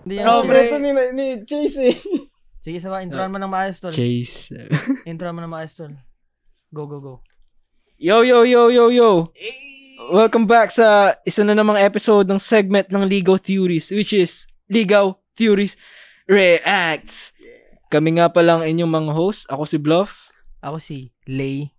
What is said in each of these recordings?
Hindi Preto ni Chase eh. Sige, sawa. Introan mo ng maayos, tol. Chase. Introan mo ng maayos, tol. Go. Yo! Welcome back sa isa na namang episode ng segment ng Ligaw Theories, which is Ligaw Theories Reacts. Kami nga palang inyong mga host. Ako si Bluff. Ako si Lay.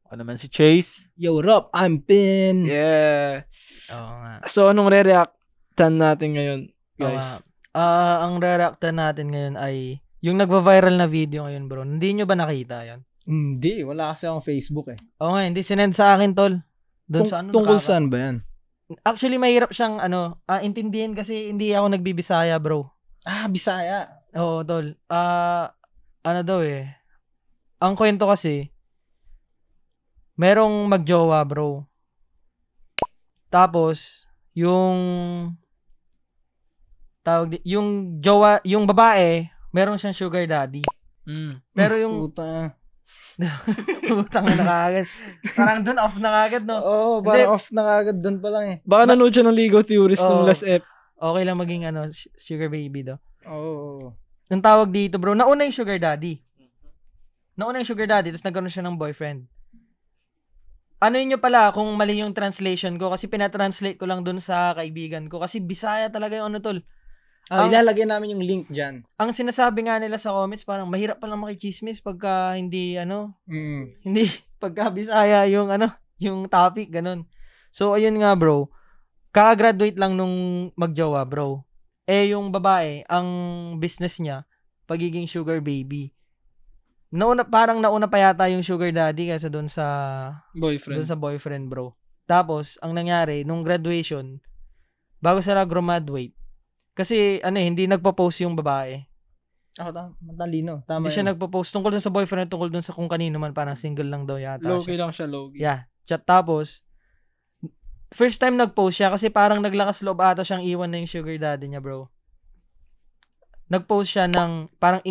Ako naman si Chase. Yo, Rob, I'm Pin. Yeah. Oo nga. So, anong re-reactan natin ngayon, guys? Ang re-reactan natin ngayon ay yung nagva-viral na video ngayon, bro. Hindi nyo ba nakita yan? Hindi, wala kasi akong Facebook eh. Oo nga, hindi sinend sa akin, tol. Doon sa ano, Tungkol saan ba yan? Actually, mahirap siyang intindihin kasi hindi ako nagbibisaya, bro. Bisaya. Oo, tol. Ano daw eh. Ang kwento kasi, merong magjowa, bro. Tapos, yung jowa, yung babae, meron siyang sugar daddy. Pero yung Puta. putang na kagad. Parang dun off na kagad, no? Oo, parang off na kagad doon pa lang eh. Baka nanood siya ng Ligaw Theories nung last ep. Okay lang maging sugar baby daw. Oo. Yung tawag dito, bro, nauna yung sugar daddy. Tapos nagkaroon siya ng boyfriend. Ano yun pala kung mali yung translation ko kasi pinatranslate ko lang dun sa kaibigan ko kasi Bisaya talaga yung tol. Ilalagay namin yung link dyan. Ang sinasabi nga nila sa comments parang mahirap pa lang makichismis pagka hindi hindi pagka Bisaya yung yung topic ganun. So ayun nga, bro. Ka-graduate lang nung magjowa, bro. Yung babae, ang business niya pagiging sugar baby. Nauna pa yata yung sugar daddy kaysa doon sa boyfriend, bro. Tapos ang nangyari nung graduation, bago sila graduate, kasi hindi nagpo-post yung babae. Matalino. Tama. Hindi siya nagpo-post tungkol dun sa boyfriend, tungkol dun sa kung kanino man, parang single lang daw yata Low-key siya. lang siya, low-key. Yeah. Tapos, first time nag-post siya kasi parang naglakas loob ata siyang iwan na yung sugar daddy niya, bro. Nag-post siya ng parang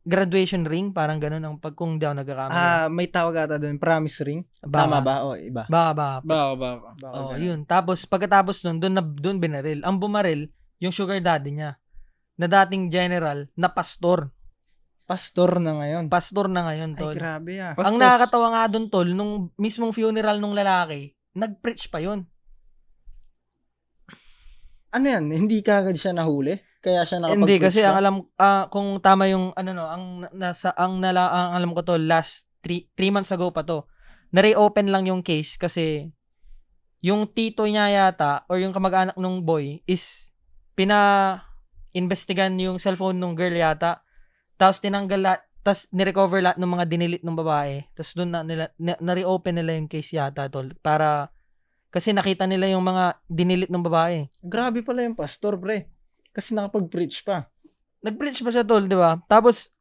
graduation ring, parang ganun ang kung di ako nagkakamali. May tawag ata doon, promise ring. Baka. Tama ba? O, iba. Baka. Baka. Yun. Tapos, pagkatapos nun, doon binaril. Ang bumaril, yung sugar daddy niya, na dating general, na pastor. Pastor na ngayon. Tol. Ay, grabe ah. Ang nakakatawa nga doon, tol, nung mismong funeral nung lalaki, nag-preach pa yun. Ano yan? Hindi kagad siya nahuli? Kaya siya nakapag-preach Hindi, kasi pa? ang alam, kung tama yung, ang alam ko to, last 3 months ago pa to, na-reopen lang yung case kasi yung tito niya yata, or yung kamag-anak nung boy, is pina-investigan yung cellphone nung girl yata, tapos tapos nirecover lahat ng mga dinilit ng babae, tapos doon na-reopen nila yung case yata, tol, para, kasi nakita nila yung mga dinilit ng babae. Grabe pala yung pastor, pre. Kasi nakapag-preach pa. Nag-preach pa siya, tol, di ba? Tapos,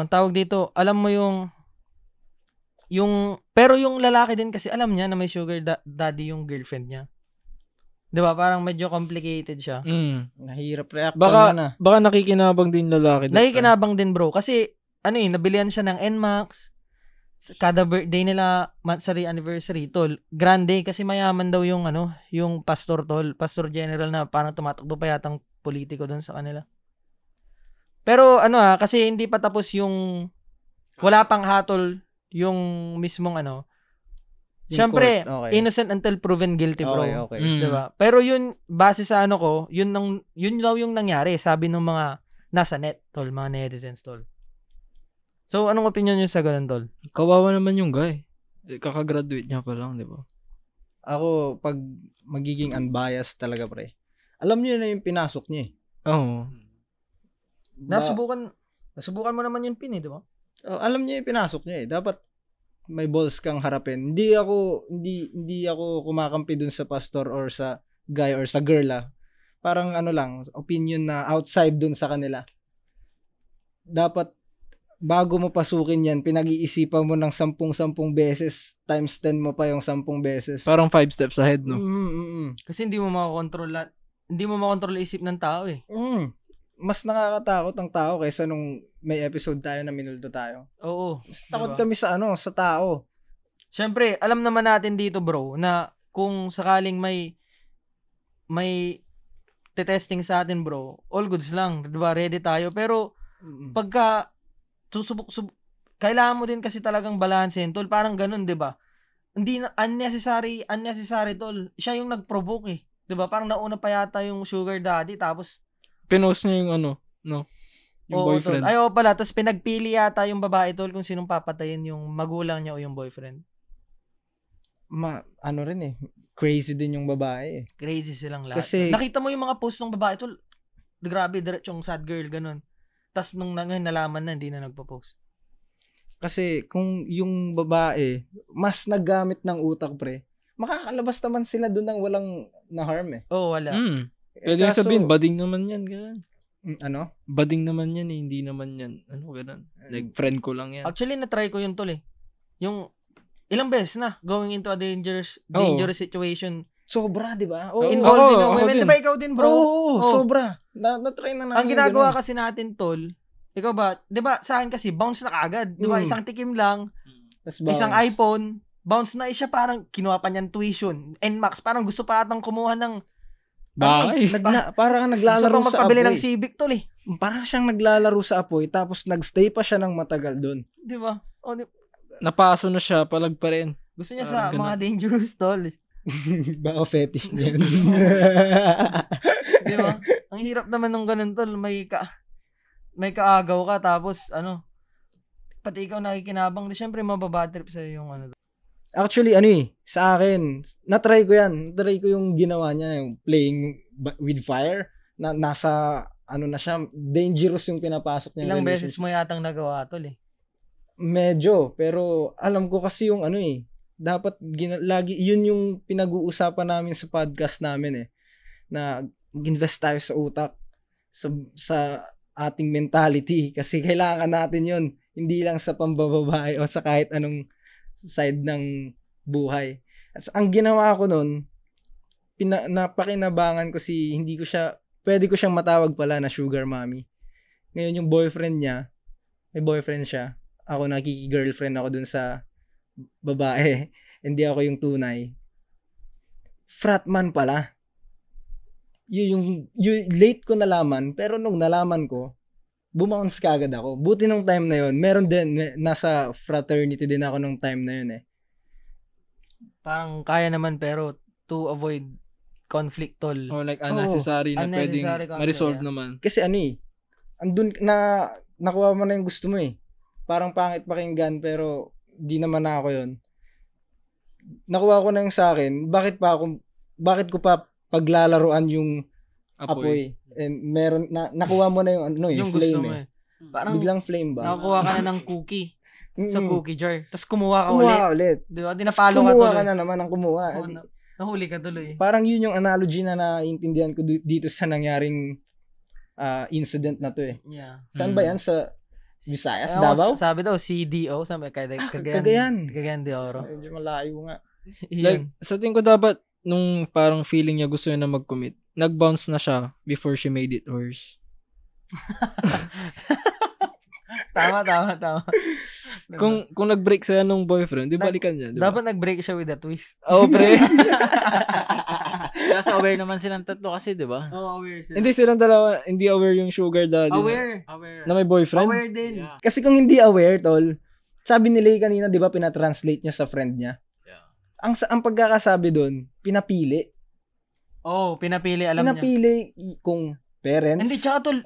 tawag dito, alam mo pero yung lalaki din kasi alam niya na may sugar daddy yung girlfriend niya. Di ba? Parang medyo complicated siya. Nahirap react Baka nakikinabang din lalaki. Nakikinabang din, bro. Kasi, nabilihan siya ng NMAX. Kada birthday nila, monthsary, anniversary, tol. Grande kasi mayaman daw yung, yung pastor, tol. Pastor general na parang tumatakbo pa yatang politiko doon sa kanila. Pero, kasi hindi pa tapos yung, wala pang hatol yung mismong, Siyempre, okay. Innocent until proven guilty, bro. Okay. Diba? Pero yun, base sa yun daw yung nangyari, sabi ng mga nasa net, tol, mga netizens, tol. So, anong opinion nyo sa ganun, tol? Kawawa naman yung guy. Kakagraduate niya pa lang, di ba? Ako, pag magiging unbiased talaga, pre. Alam niyo na yung pinasok niya eh. Oo. Nasubukan mo naman yung pin, di ba? Alam niya yung pinasok niya eh. Dapat may balls kang harapin. Hindi ako kumakampi dun sa pastor or sa guy or sa girl ah. Parang lang, opinion na outside dun sa kanila. Dapat bago mo pasukin yan, pinag-iisipan mo ng 10 beses times 10 mo pa yung 10 beses. Parang 5 steps ahead, no? Kasi hindi mo makontrol isip ng tao eh. Mas nakakatakot ang tao kaysa nung may episode tayo na minulto tayo. Oo. Takot kami sa sa tao. Siyempre, alam naman natin dito, bro, na kung sakaling may nag-testing sa atin, bro, all goods lang, 'di ba? Ready tayo. Pero pagka kailangan mo din kasi talagang balansehin, tol. Parang ganun, 'di ba? Hindi na unnecessary, tol. Siya yung nag-provoke eh. 'Di ba? Parang nauna pa yata yung sugar daddy tapos pinost niya yung yung boyfriend. Tol. Ay, pala. Tapos pinagpili yata yung babae, tol, kung sinong papatayin, yung magulang niya o yung boyfriend. Crazy din yung babae eh. Crazy silang lahat. Kasi nakita mo yung mga post ng babae, tol. Grabe, diretsong sad girl, ganun. Tapos nung ngayon nalaman na, hindi na nagpo-post. Kasi kung yung babae, mas naggamit ng utak, pre, makakalabas naman sila doon ng walang na-harm eh. Wala. Pwede yung sabihin, bading naman yan, ganun. Ano? Bading naman yan eh, hindi naman yan. Ganun. Like, friend ko lang yan. Actually, na-try ko yun, tol eh. Yung, ilang beses na, going into a dangerous situation. Sobra, di ba? Involving a women. Di ba ikaw din, bro? Sobra. Na-try na namin. Ang ginagawa kasi natin, tol, ikaw ba, di ba, sa akin kasi, bounce na kaagad. Di ba, isang tikim lang, isang iPhone, bounce na siya, parang kinuha pa niyang tuition. NMAX, parang gusto pa atang kumuha ng parang naglalaro sa magpabili apoy. ng Civic, tol eh. Parang siyang naglalaro sa apoy, tapos nagstay pa siya ng matagal doon. Di ba? Napaso na siya, palag pa rin. Gusto niya sa mga dangerous, tol. Baka fetish niya. Di ba? Ang hirap naman nung ganun, tol. May kaagaw ka, tapos pati ikaw nakikinabang. Di syempre mababatrip sa'yo yung Actually, sa akin, na-try ko yan. Na-try ko yung ginawa niya, yung playing with fire, na nasa, na siya, dangerous yung pinapasok niya. Ilang beses mo yatang nagawa, tol eh. Medyo, pero alam ko kasi yung dapat lagi, yun yung pinag-uusapan namin sa podcast namin eh, na invest tayo sa utak, sa ating mentality, kasi kailangan natin yun, hindi lang sa pambababae o sa kahit anong side ng buhay. As ang ginawa ko nun, napakinabangan ko pwede ko siyang matawag pala na sugar mommy. Ngayon yung boyfriend niya, may boyfriend siya, ako nakiki-girlfriend ako dun sa babae, hindi ako yung tunay. Fratman pala. Yung late ko nalaman, pero nung nalaman ko, bumounce kagad ako. Buti nung time na yun, meron din, nasa fraternity din ako nung time na yun eh. Parang kaya naman, pero to avoid conflict, tol. Or like unnecessary na pwedeng ma-resolve naman. Kasi andun nakuha mo na yung gusto mo eh. Parang pangit pakinggan, pero di naman na ako yun. Nakuha ko na yung sa akin, bakit ko pa paglalaruan yung apoy? And meron nakuha mo na yung flame gusto mo eh. Parang biglang flame ba? Nakuha ka na ng cookie sa cookie jar. Tapos kumuha ka ulit. Di ba? Dinapalo ka tuloy. Kumuha ka na naman ng kumuha. Nahuli ka tuloy. Parang yun yung analogy na naiintindihan ko dito sa nangyaring incident na to eh. Yeah. Saan ba yan? Sa Visayas? Davao? Sabi daw, CDO. Sabi, Cagayan de Oro. Medyo malayo nga. Like, sa tingin ko dapat, nung parang feeling niya gusto niya na mag-commit, nag-bounce na siya before she made it worse. Tama. Kung nag-break siya nung boyfriend, di balikan niya. Diba? Dapat nag-break siya with a twist. Pre. Kasi aware naman silang tatlo kasi, di ba? Aware sila. Hindi silang dalawa, hindi aware yung sugar daddy. Aware. Na may boyfriend? Aware din. Yeah. Kasi kung hindi aware, tol, sabi ni Lay kanina, di ba, pinatranslate niya sa friend niya? Yeah. Ang pagkakasabi doon, pinapili. Pinapili, alam niya. Pinapili kung parents. Hindi, tsaka tol,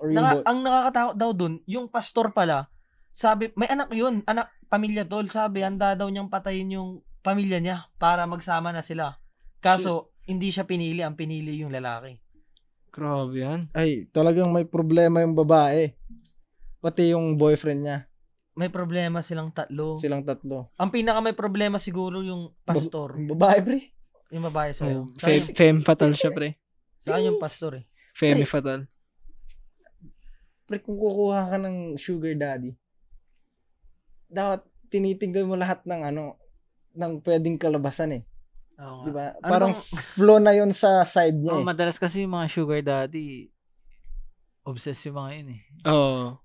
ang nakakatakot daw dun, yung pastor pala, sabi, may anak yun, pamilya tol, sabi, handa daw niyang patayin yung pamilya niya para magsama na sila. Kaso, hindi siya pinili, ang pinili yung lalaki. Grabe yan. Ay, talagang may problema yung babae. Pati yung boyfriend niya. May problema silang tatlo. Ang pinaka may problema siguro yung pastor. Babae, pre. Yung babae sa'yo. Femme fatal siya, pre. Saan yung pastor eh? Femme fatal. Pre, kung kukuha ka ng sugar daddy, dapat tinitignan mo lahat ng ng pwedeng kalabasan eh. Oo. Diba? Parang flow na yon sa side niya eh. Madalas kasi yung mga sugar daddy, obsessed yung mga yun eh. Oo.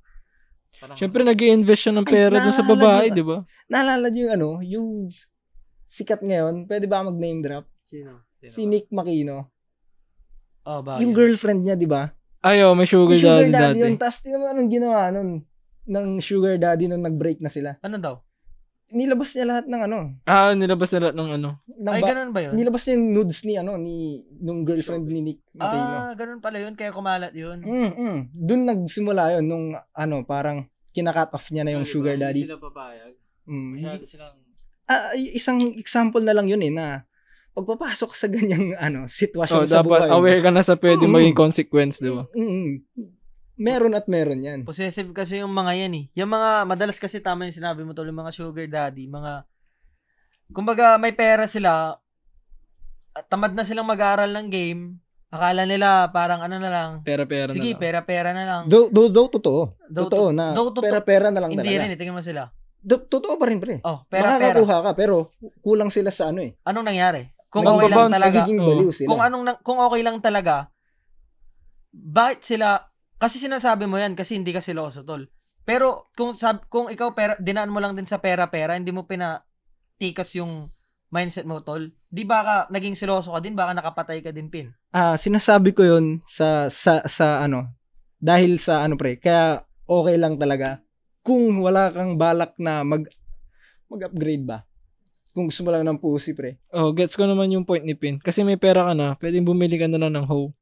Siyempre, nag-i-invest siya ng pera dun sa babae, di ba? Naalala niyo yung sikat ngayon, pwede ba mag-name drop? Sino? Si Nick Makino. Oh, ba? Yung girlfriend niya, di ba? Ayo, may sugar, Yung sugar daddy daddy dati. yun. Tapos, di naman anong ginawa nun ng sugar daddy nung nag-break na sila. Ano daw? Nilabas niya lahat ng ano. Nilabas na lahat ng ano. ng Ay, ba- ganun ba yun? Nilabas niya yung nudes ni nung girlfriend ni Nick Matino. Ganun pala yun. Kaya kumalat yun. Doon nagsimula yun nung parang kina-cut off niya na yung sugar daddy. Hindi sila papayag. Hindi- Masyado silang... isang example na lang yun na pagpapasok sa ganyang sitwasyon Oh, sa dapat buhay. aware ka na sa pwede maging consequence, di ba? Meron at meron yan. Possessive kasi yung mga yan eh. Yung mga, madalas kasi tama yung sinabi mo tol, yung mga sugar daddy, mga, kumbaga may pera sila, at tamad na silang mag-aaral ng game, akala nila parang ano na lang, Pera-pera sige, na lang. pera-pera na lang. Though totoo. Though Totoo na pera-pera na lang Hindi talaga. rin, tingnan mo sila. Totoo pa rin, pre. Oh, pera-pera. Makakakuha ka, pero kulang sila sa Anong nangyari? Kung okay lang Nagbabounce, talaga, Nagiging baliw sila. kung okay lang talaga, bakit sila, kasi sinasabi mo yan kasi hindi ka siloso, tol. Pero kung ikaw dinaan mo lang din sa pera-pera, hindi mo pinatikas yung mindset mo, tol. Di ba ka naging siloso ka din, baka nakapatay ka din, pin. Sinasabi ko yun sa dahil sa pre, kaya okay lang talaga kung wala kang balak na mag-upgrade ba. Kung gusto mo lang ng pussy, pre. Oh, gets ko naman yung point ni Pin. Kasi may pera ka na, pwedeng bumili ka na lang ng hoe.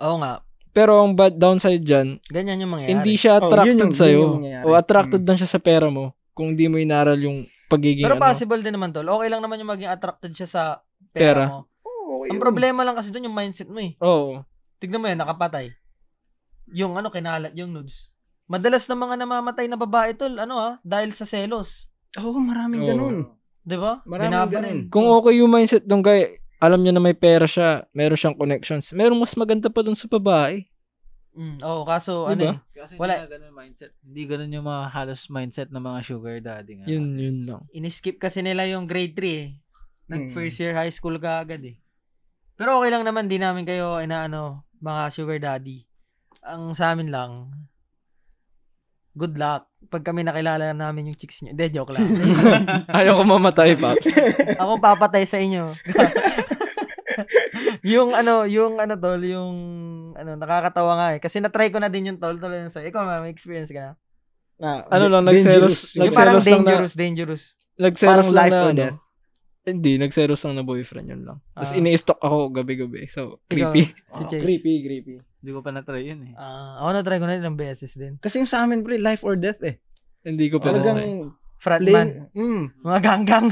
Oo nga. Pero ang bad downside dyan, Ganyan yung mangyayari. hindi siya yun attracted yung sa'yo. mangyayari. O attracted lang siya sa pera mo kung di mo inaral yung pagiging Pero possible din naman, tol. Okay lang naman yung maging attracted siya sa Pera. pera mo. Okay, Ang problema lang kasi doon yung mindset mo eh. Oo. Tignan mo yan, nakapatay. Yung kinalat yung nudes. Madalas na mga namamatay na babae, tol, dahil sa selos. maraming Oo. ganun. 'Di ba? Maraming Binabaril. ganun. Kung okay yung mindset ng guy, alam niya na may pera siya, meron siyang connections, meron mas maganda pa dun sa babae. Kaso Diba? Kasi Wala. hindi nga ganun mindset. Hindi ganun yung mga halos mindset ng mga sugar daddy nga. Yun, kasi. yun lang. in-skip kasi nila yung grade 3 eh. Nag Mm. first year high school ka agad eh. Pero okay lang naman, di namin kayo mga sugar daddy. Ang sa amin lang, good luck. Pag kami nakilala namin yung chicks nyo. Hindi, joke lang. Ayaw ko mamatay, Paps. Ako papatay sa inyo. yung nakakatawa nga eh. Kasi na-try ko na din yung tol yung sa. Ikaw, may experience ka na? Ano lang, dangerous. Yung parang Nagselos lang na- dangerous. Nagseros Parang lang life na, or ano, death. Hindi, nagseros lang na boyfriend yun lang. Tapos Ah. ini-stalk ako gabi-gabi. So, Ikaw, creepy. Si Chase. Creepy. Hindi ko pa na-try yun eh. Ako na-try ko na ilang beses din. Kasi yung sa amin, pre, life or death eh. Hindi ko pa Talagang, na-try. Frontman. Mga ganggang.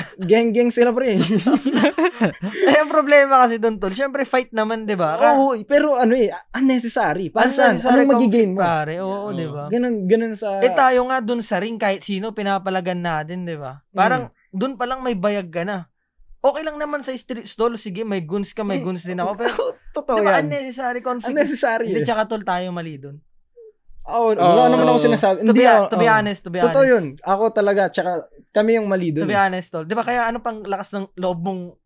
gang sila, pre. Eh, ang problema kasi doon, tol. Siyempre, fight naman, di ba? Oo, pero unnecessary. Para saan? Anong magiging mo? Pare, oo, di ba? Ganun sa... Tayo nga doon sa ring, kahit sino, pinapalagan natin, di ba? Parang, doon pa lang may bayag ka na. Okay lang naman sa street stall, sige, may guns ka, may guns din ako. Pero, Totoo di ba, yan. unnecessary conflict? Unnecessary. Hindi, tsaka tol, tayo mali doon. Wala naman ako sinasabi. To be Hindi, honest. Totoo yun. Ako talaga, tsaka kami yung mali To dun. be honest, tol. Di ba kaya ano pang lakas ng loob mong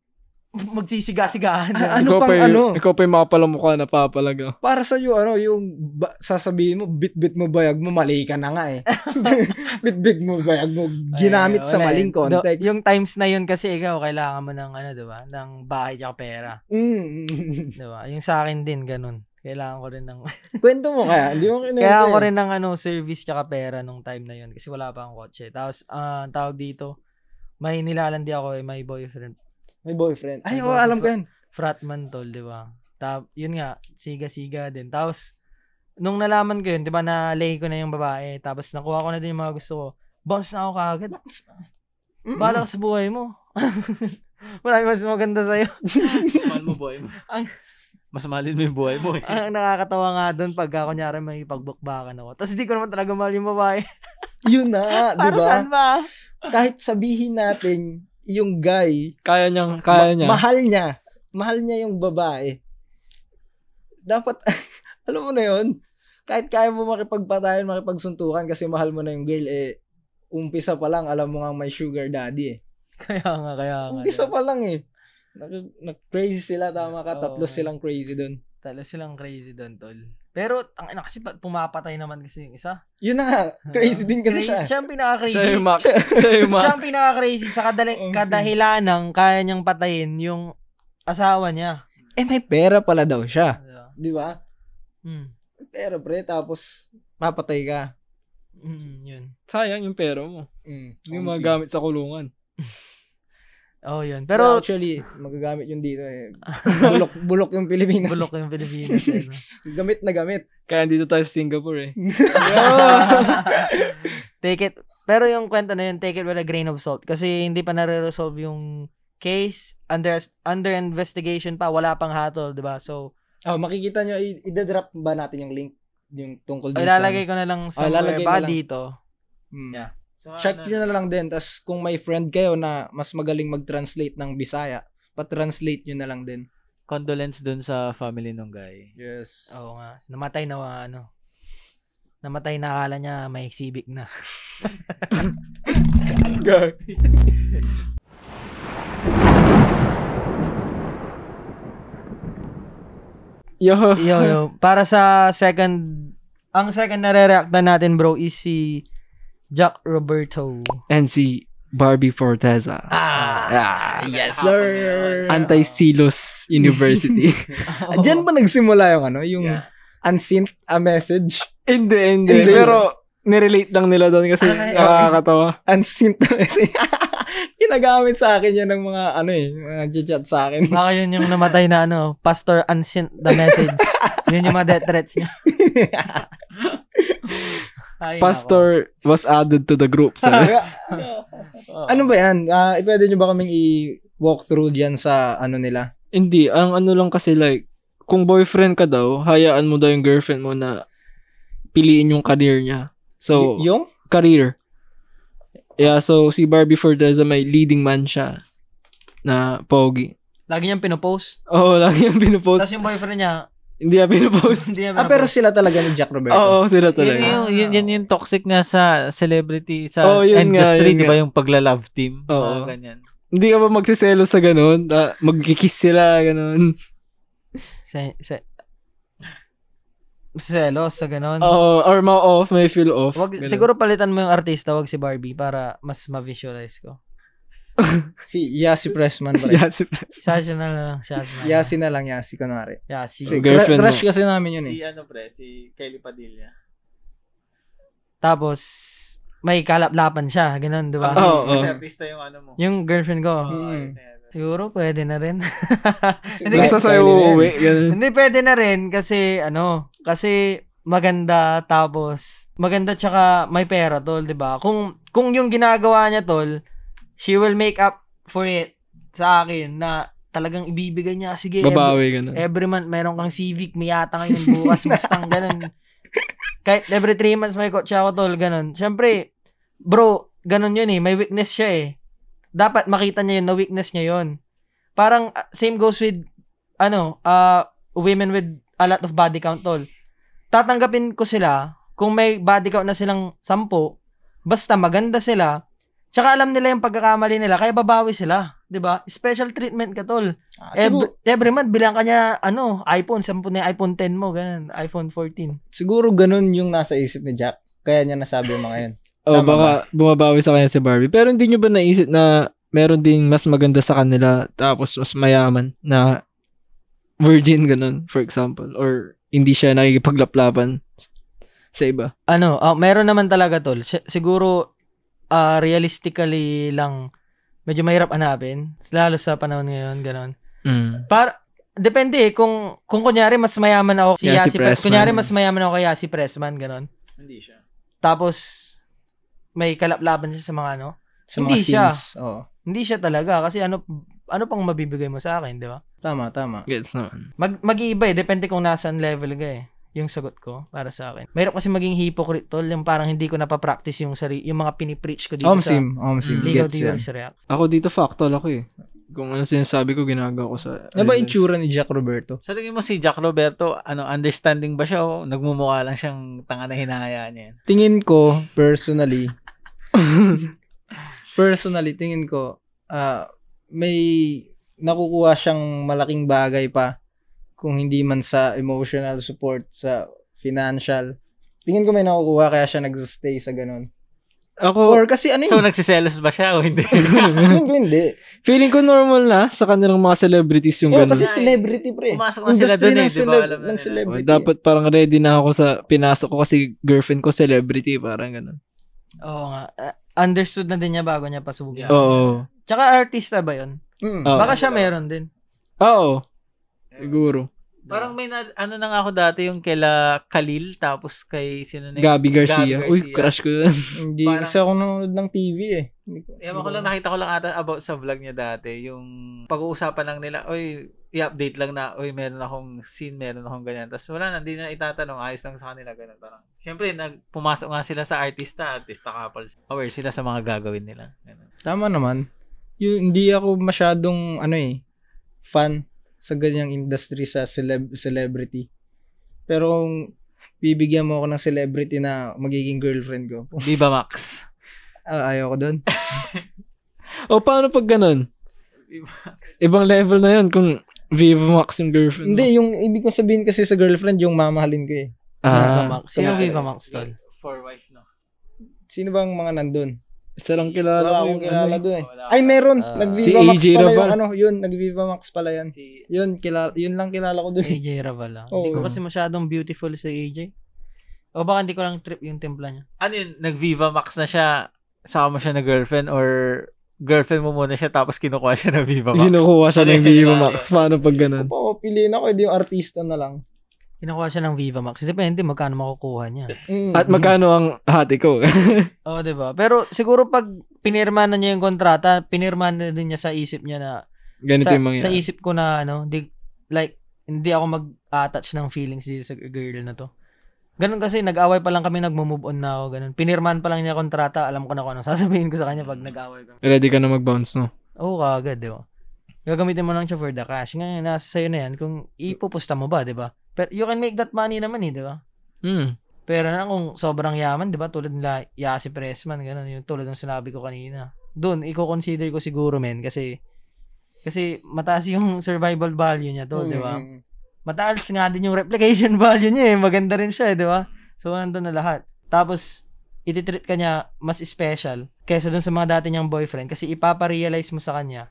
magsisiga-sigahan? Ano pang Ikaw pa yung makapalang mukha na papalaga. Para sa iyo, yung sasabihin mo, bit-bit mo bayag mo, mali ka na nga eh. Bit-bit mo bayag mo, ginamit sa Wala maling eh. context. Yung times na yun kasi ikaw, kailangan mo ng di ba? Ng bahay tsaka pera. Di ba? Yung sa akin din, ganun. Kailangan ko rin ng... Kwento mo kaya. Hindi mo kinuwento. Kailangan ko rin ng service tsaka pera nung time na yun. Kasi wala pa akong kotse. Tapos, ang tawag dito, may nilalandi ako may boyfriend. May boyfriend. Ay, May alam ko yan. Fratman tol, di ba? Yun nga, siga-siga din. Tapos, nung nalaman ko yun, di ba, na-lay ko na yung babae. Tapos, nakuha ko na din yung mga gusto ko. Bounce na ako kaagad. Bahala ka sa buhay mo. Marami mas maganda sa'yo. Mas mahal mo buhay mo. Mas mahalin mo yung buhay mo eh. Ang nakakatawa nga doon pagka kunyari may pagbukbakan ako. Tapos, hindi ko naman talaga mahal yung babae. Yun na, di Para ba? saan ba? Kahit sabihin natin, yung guy, Kaya niya. mahal niya yung babae. Dapat, alam mo na yun, kahit kaya mo makipagpatayan, makipagsuntukan kasi mahal mo na yung girl, umpisa pa lang, alam mo nga may sugar daddy eh. Kaya nga. Umpisa pa lang eh. Crazy sila, tama ka. Tatlo Oo. silang crazy doon. Talo silang crazy doon, tol. Pero, ang ina kasi pumapatay naman kasi yung isa. Yun na nga, crazy din kasi siya. Siya ang pinaka-crazy. Siya yung Max. Siya yung Max. Siya ang pinaka-crazy sa kadahilanang kaya niyang patayin yung asawa niya. may pera pala daw siya. Di ba? Mm. Pera, pre, tapos papatay ka. Yun. Sayang yung pera mo. Yung mga gamit sa kulungan. Oh, yun. Pero Pero, actually, magagamit yun dito eh. Bulok yung Pilipinas. bulok yung Pilipinas. Eh, no? Gamit na gamit. Kaya dito tayo sa Singapore eh. Take it. Pero yung kwento na yun, take it with a grain of salt. Kasi hindi pa nare-resolve yung case. Under investigation pa. Wala pang hatol, di ba? So, Makikita nyo, i-drop ba natin yung link? Yung tungkol din ilalagay ko na lang sa lalagay na lang. dito. Yeah. So, Check nyo na lang din. Tas kung may friend kayo na mas magaling mag-translate ng Bisaya, pa-translate nyo na lang din. condolence dun sa family nung guy. Yes. Oo nga. Namatay na namatay na, akala niya may civic na. Yo. Para sa ang second na re-reactan natin, bro, is si Jack Roberto. And si Barbie Forteza. Yes, sir. Anti-Silos University. Diyan ba nagsimula yung unsent a message? Hindi. Pero, nirelate lang nila doon kasi nakakatawa. Unsent a message. Ginagamit sa akin yan ng mga mga chat sa akin. Baka yun yung namatay na Pastor unsent the message. Yun yung mga death threats niya. Ay, Pastor was added to the group. Ano ba yan? Pwede nyo ba kaming i-walk through diyan sa nila? Hindi. Ang lang kasi like, kung boyfriend ka daw, hayaan mo daw yung girlfriend mo na piliin yung career niya. So, yung? Career. Yeah, so si Barbie Forteza may leading man siya na pogi. Lagi niyang pinopost. Oo, lagi niyang pinopost. Tapos yung boyfriend niya, hindi niya pinopost. Pero sila talaga ni Jack Roberto. Oo, sila talaga. Yan yung toxic nga sa celebrity, sa yun industry, nga, di ba yung pagla-love team? Oo. Ganyan. Hindi ka ba magsiselos sa ganun? Magkikiss sila, ganun. selos sa ganon. Oo, or ma-off, may feel off. Siguro palitan mo yung artista, wag si Barbie para mas ma-visualize ko. Si Yasi Pressman pa rin. Yasi Pressman. Yasi na lang, Yasi kunwari. Yasi. So, girlfriend crush kasi namin yun eh. Si Kelly Padilla. Tapos, may kalaplapan siya, ganun, di ba? Oo. Kasi artista yung mo. Yung girlfriend ko. Siguro pwede na rin. Hindi Basta sa'yo uuwi. Hindi pwede na rin kasi kasi maganda tapos maganda tsaka may pera tol, 'di ba? Kung yung ginagawa niya tol, she will make up for it sa akin na talagang ibibigay niya, sige, babawi ganun. Every month meron kang Civic, Miata ngayon, bukas Mustang, ganun. Kahit every 3 months may kotse ako tol, ganun. Syempre, bro, ganun yun may weakness siya dapat makita niya yun na weakness niya yun. Parang same goes with women with a lot of body count tol. Tatanggapin ko sila kung may body count na silang 10, basta maganda sila, tsaka alam nila yung pagkakamali nila, kaya babawi sila, 'di ba? Special treatment ka tol. Every month bilang kanya iPhone, 10 na iPhone 10 mo, ganun, iPhone 14. Siguro ganun yung nasa isip ni Jack, kaya niya nasabi yung mga yun. Baka bumabawi sa kanya si Barbie. Pero hindi nyo ba naisip na meron din mas maganda sa kanila tapos mas mayaman na virgin ganun, for example? Or hindi siya nakikipaglaplapan sa iba? Meron naman talaga tol. Siguro, realistically lang, medyo mahirap hanapin. Lalo sa panahon ngayon, ganun. Depende kung kunyari mas mayaman ako si Yasi Pressman. Kunyari mas mayaman ako kay Yasi Pressman, ganun. Hindi siya. Tapos, may kalaplaban siya sa mga sa hindi mga siya. Oo. Hindi siya talaga kasi ano pang mabibigay mo sa akin, di ba? Tama. Gets naman. Mag-iiba depende kung nasaan level ka yung sagot ko para sa akin. Mahirap kasi maging hypocrite tol, yung parang hindi ko napapractice yung mga pinipreach ko dito sa Legal Theories React. Ako dito factual ako Kung ano sinasabi ko, ginagawa ko sa... Ano ba itsura ni Jack Roberto? Sa tingin mo si Jack Roberto, understanding ba siya o nagmumukha lang siyang tanga na hinahayaan niya? Tingin ko, personally, may nakukuha siyang malaking bagay pa kung hindi man sa emotional support, sa financial. Tingin ko may nakukuha kaya siya nag-stay sa ganun. Ako, Or kasi ano So, yun? nagsiselos ba siya o hindi? Hindi. feeling ko normal na sa kanilang mga celebrities yung Oo, ganun. kasi celebrity, pre. Pumasok na sila dun eh, di ba? Alam na ng nila. celebrity. Dapat parang ready na ako sa pinasok ko kasi girlfriend ko celebrity, parang ganun. Oo nga. Understood na din niya bago niya pasugin. Oo. Tsaka artista ba yun? Oo. Baka siya meron din. Oo. Siguro. Parang may ano na nga ako dati yung kila Khalil tapos kay sino na yun? Gabi Garcia. Gabi Uy, Garcia. crush ko yun. Hindi Parang- kasi ako nanonood ng TV eh. Ewan ko lang, nakita ko lang ata about sa vlog niya dati, yung pag-uusapan lang nila, oy, i-update lang na, oy, meron akong scene, meron akong ganyan. Tapos wala na, hindi na itatanong, ayos lang sa kanila, ganun. Parang, syempre, pumasok nga sila sa artista couples. Aware sila sa mga gagawin nila. Ganun. Tama naman. Hindi ako masyadong, fan sa ganyang industry sa celebrity. Pero, kung bibigyan mo ako ng celebrity na magiging girlfriend ko, Viva Max. ayaw ko doon. O, paano pag ganun? Viva Max. Ibang level na yun kung Viva Max yung girlfriend mo. Hindi, yung ibig kong sabihin kasi sa girlfriend, yung mamahalin ko eh. Viva Ah, Max. Sino Viva Max tol? For wife, no? Sino bang mga nandun? isa lang kilala Wala ko akong yung kilala ano doon eh. Wala Ay, ako. meron. Ah, Nag-Viva si Max AJ pala Rabal. yung Nag-Viva Max pala yan. Si, Yun lang kilala ko doon. AJ Ravala. Hindi ko Oo. kasi masyadong beautiful si AJ. O baka hindi ko lang trip yung timpla niya. ano yun, nag-Viva Max na siya, saka mo siya na girlfriend or girlfriend mo muna siya tapos kinukuha siya na Viva Max? Kinukuha siya ng Ano yung Viva ginawa Max. Paano pag ganun? Kung piliin ako, edi yung artista na lang. Kinukuha siya ng Viva Max. Depende magkano makukuha niya. At magkano ang hati ko? Oo, diba? Pero siguro pag pinirma na niya yung kontrata, pinirma na din niya sa isip niya na Ganito sa, yung mangyayari. sa isip ko na hindi ako mag-attach ng feelings dito sa girl na to. Ganun kasi nag-away pa lang kami, nagmo-move on na ako, ganun. Pinirman pa lang niya kontrata, alam ko na kung anong sasabihin ko sa kanya pag nag-away kami. Ready ka na mag-bounce, no? Oo, kagad, di ba? Gagamitin mo lang siya for the cash. Ngayon, nasa sa'yo na yan kung ipupusta mo ba, di ba? Pero you can make that money naman di ba? Pero na kung sobrang yaman, di ba? Tulad nila, Yasi Pressman, ganun. Yung tulad ng sinabi ko kanina. Doon, i-consider ko siguro, men, kasi mataas yung survival value niya to, di ba? Mataas nga din yung replication value niya eh. Maganda rin siya, di ba? So, nandun na lahat. Tapos, ititreat ka niya mas special kaysa dun sa mga dati niyang boyfriend kasi ipaparealize mo sa kanya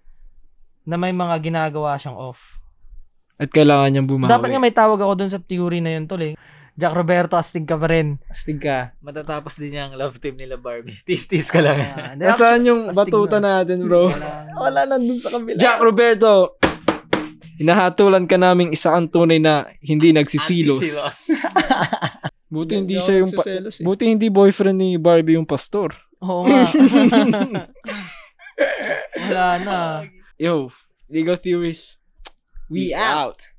na may mga ginagawa siyang off. At kailangan niyang bumawi. Dapat nga may tawag ako dun sa theory na yun, tol eh. Jack Roberto, astig ka pa rin. Astig ka. Matatapos din yung love team nila Barbie. Tis-tis ka lang. Saan yung astig batuta na. natin, bro? Wala nandun sa kabila. Jack Roberto! Hinahatulan ka naming isa ang tunay na hindi nagsisilos. Antisilos. Buti hindi Hindi siya ako yung nagsiselos eh. buti hindi boyfriend ni Barbie yung pastor. Oo nga. Wala na. Yo, legal theories. We out.